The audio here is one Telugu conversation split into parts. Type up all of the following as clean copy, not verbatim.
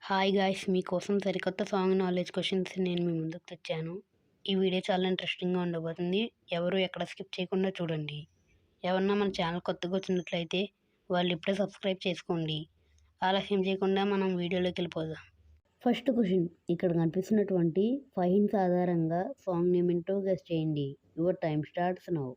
హాయ్ గాయ్స్, మీకోసం సరికొత్త సాంగ్ నాలెడ్జ్ క్వశ్చన్స్ నేను మీ ముందుకు తెచ్చాను. ఈ వీడియో చాలా ఇంట్రెస్టింగ్గా ఉండబోతుంది. ఎవరు ఎక్కడ స్కిప్ చేయకుండా చూడండి. ఎవరన్నా మన ఛానల్ కొత్తగా వచ్చినట్లయితే వాళ్ళు ఇప్పుడే సబ్స్క్రైబ్ చేసుకోండి. ఆలస్యం చేయకుండా మనం వీడియోలోకి వెళ్ళిపోదాం. ఫస్ట్ క్వశ్చన్, ఇక్కడ కనిపిస్తున్నటువంటి 5 hints ఆధారంగా సాంగ్ నేమ్ ఏంటో గెస్ చేయండి. Your time starts now.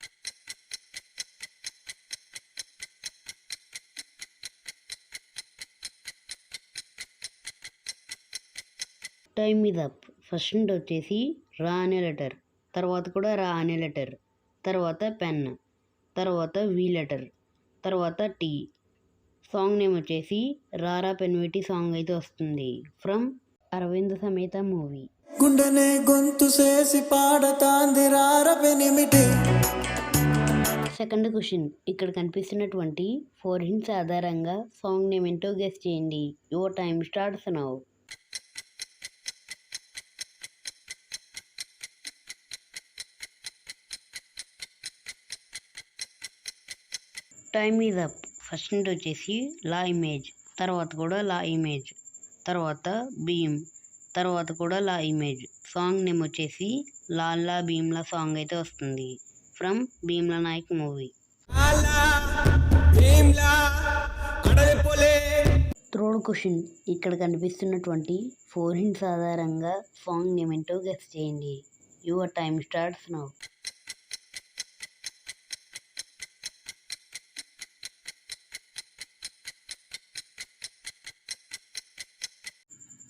Time is up. First నుండి వచ్చేసి రా అనే లెటర్, తర్వాత కూడా రా అనే లెటర్, తర్వాత పెన్, తర్వాత వి లెటర్, తర్వాత టీ. సాంగ్ నేమ్ వచ్చేసి రారా పెన్విటి సాంగ్ అయితే వస్తుంది ఫ్రమ్ అరవింద్ సమేత మూవీ. గుండెనే గొంతు చేసి పాడతాంది రారా పెనిమిటి. సెకండ్ క్వశ్చన్, ఇక్కడ కనిపిస్తున్నటువంటి 4 hints ఆధారంగా సాంగ్ నేమ్ ఏంటో గెస్ చేయండి. Your time starts now. Time is up. First నుండి వచ్చేసి లా ఇమేజ్, తర్వాత కూడా లా ఇమేజ్, తర్వాత భీమ్, తర్వాత కూడా లా ఇమేజ్. సాంగ్ నేమ్ వచ్చేసి లాల్లా భీమ్లా సాంగ్ అయితే వస్తుంది from Bheemla Nayak movie. Third question, ఇక్కడ కనిపిస్తున్నటువంటి 4 hints ఆధారంగా సాంగ్ నేమ్ ఏంటో గెస్ చేయండి. Your time starts now.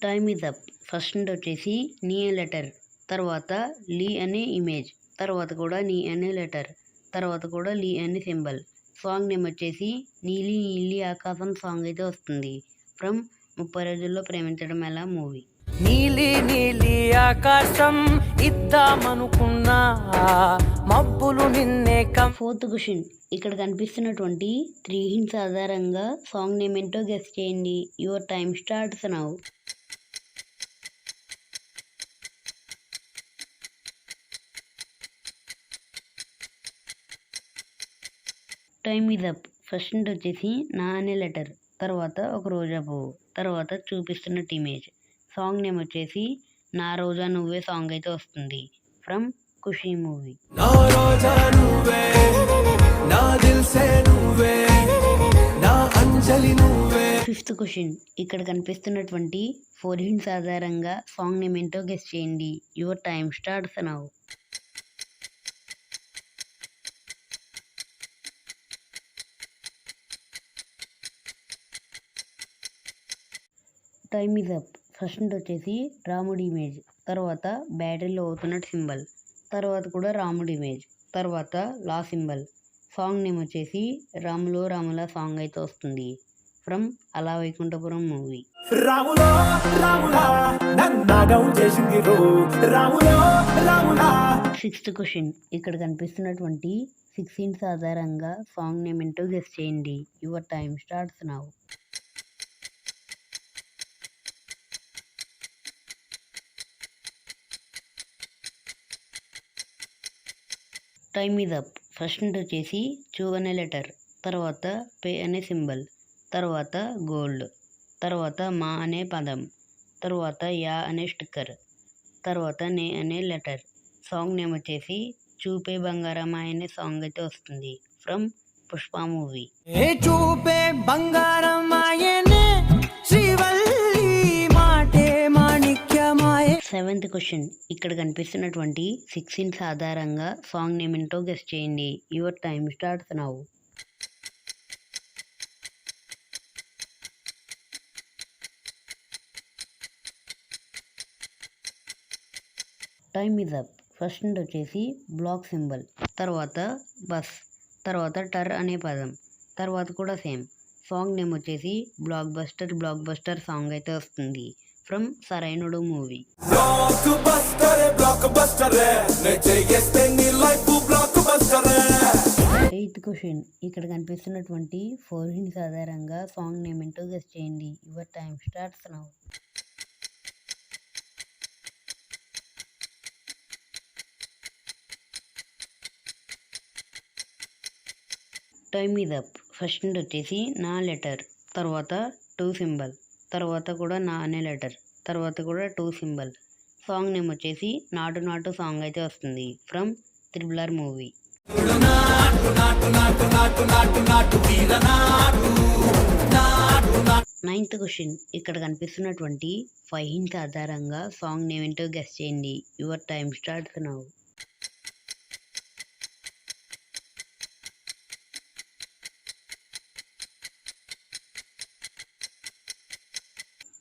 Time is up. First నుండి వచ్చేసి నీ అనే లెటర్, తర్వాత లీ అనే ఇమేజ్, తర్వాత కూడా నీ అనే లెటర్, తర్వాత కూడా లీ అనే సింబల్. సాంగ్ నేమ్ వచ్చేసి నీలి నీలి ఆకాశం సాంగ్ అయితే వస్తుంది ఫ్రమ్ 30 రోజుల్లో ప్రేమించడం ఎలా మూవీ. నీలి నీలి ఆకాశం ఇద్దామనుకున్నా మబ్బులు నిన్నే. ఫోర్త్ క్వశ్చన్, ఇక్కడ కనిపిస్తున్నటువంటి 3 hints ఆధారంగా సాంగ్ నేమ్ ఏంటో గెస్ చేయండి. Your time starts now. Time is up. First నుండి వచ్చేసి నా అనే లెటర్, తర్వాత ఒక రోజా పువ్వు, తర్వాత చూపిస్తున్నట్టు ఇమేజ్. సాంగ్ నేమ్ వచ్చేసి నా రోజా నువ్వే సాంగ్ అయితే వస్తుంది from Kushi movie. Fifth question, ఇక్కడ కనిపిస్తున్నటువంటి 4 hints ఆధారంగా సాంగ్ నేమ్ ఏంటో గెస్ చేయండి. Your time starts now. Time is up. First నుండి వచ్చేసి రాముడి ఇమేజ్, తర్వాత బ్యాటరీలో అవుతున్నట్టు సింబల్, తర్వాత కూడా రాముడి ఇమేజ్, తర్వాత లా సింబల్. సాంగ్ నేమ్ వచ్చేసి రాములో రాముల సాంగ్ అయితే వస్తుంది ఫ్రమ్ అలా వైకుంఠపురం మూవీ. సిక్స్త్ క్వశ్చన్, ఇక్కడ కనిపిస్తున్నటువంటి 6 hints ఆధారంగా సాంగ్ నేమ్ ఏంటో గెస్ చేయండి. Your time starts now. Time is up. First నుండి వచ్చేసి చూ అనే లెటర్, తర్వాత పే అనే సింబల్, తర్వాత గోల్డ్, తర్వాత మా అనే పదం, తర్వాత యా అనే స్టిక్కర్, తర్వాత నే అనే లెటర్. సాంగ్ నేమ్ వచ్చేసి చూపే బంగారమాయ అనే సాంగ్ అయితే వస్తుంది ఫ్రమ్ పుష్ప మూవీ. చూపే బంగారమాయనే శ్రీవల్లి మాటే మాణిక్యమాయ. సెవెంత్ క్వశ్చన్, ఇక్కడ కనిపిస్తున్నటువంటి 6 hints ఆధారంగా సాంగ్ నేమ్ ఏంటో గెస్ చేయండి. Your time starts now. Time is up. First నుండి వచ్చేసి బ్లాక్ సింబల్, తర్వాత బస్, తర్వాత టర్ అనే పదం, తర్వాత కూడా సేమ్. సాంగ్ నేమ్ వచ్చేసి బ్లాక్ బస్టర్ సాంగ్ అయితే వస్తుంది ఫ్రమ్ సరైనడు మూవీ. ఎయిత్ క్వశ్చన్, ఇక్కడ కనిపిస్తున్నటువంటి 4 hints ఆధారంగా సాంగ్ నేమ్ ఏంటో గెస్ చేయండి. Your time starts now. Time is up. First వచ్చేసి నా లెటర్, తర్వాత 2 సింబల్, తర్వాత కూడా నా అనే లెటర్, తర్వాత కూడా 2 సింబల్. సాంగ్ నేమ్ వచ్చేసి నాటు నాటు సాంగ్ అయితే వస్తుంది from RRR movie. 9th question. ఇక్కడ కనిపిస్తున్నటువంటి 5 hints ఆధారంగా సాంగ్ నేమ్ ఏంటో గెస్ చేయండి. Your time starts now.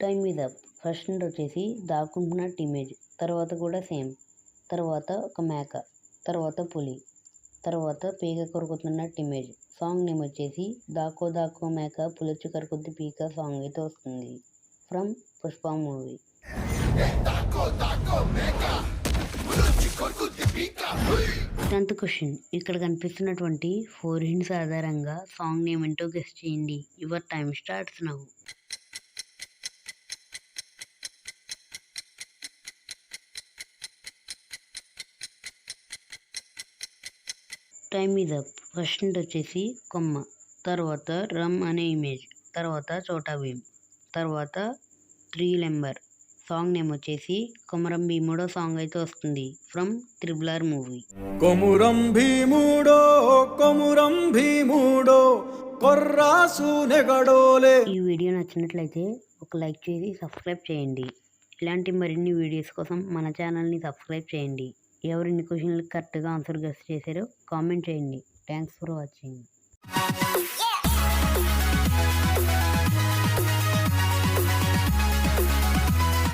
Time is up. First వచ్చేసి దాక్కుంటున్నట్టు ఇమేజ్, తర్వాత కూడా సేమ్, తర్వాత ఒక మేక, తర్వాత పులి, తర్వాత పీక కొరుకుతున్నట్టు ఇమేజ్. సాంగ్ నేమ్ వచ్చేసి దాకో దాకో మేక పులొచ్చి కరుకుద్ది పీక సాంగ్ అయితే వస్తుంది from Pushpa movie. 10th question. ఇక్కడ కనిపిస్తున్నటువంటి 4 hints ఆధారంగా సాంగ్ నేమ్ ఏంటో గెస్ చేయండి. Your time starts now. Time is up. First వచ్చేసి కొమ్మ, తర్వాత రమ్ అనే ఇమేజ్, తర్వాత చోటా భీమ్, తర్వాత 3 lember. సాంగ్ నేమ్ వచ్చేసి కొమరం భీముడో సాంగ్ అయితే వస్తుంది from RRR movie. Komuram Bheemudo Komuram Bheemudo కొర్రాసు నెగడోలే. ఈ వీడియో నచ్చినట్లయితే ఒక లైక్ చేసి సబ్స్క్రైబ్ చేయండి. ఇలాంటి మరిన్ని వీడియోస్ కోసం మన ఛానల్ని సబ్స్క్రైబ్ చేయండి. ఎవరిన్ని క్వశ్చన్లకు కరెక్ట్గా ఆన్సర్ గెస్ చేశారో కామెంట్ చేయండి. Thanks for watching.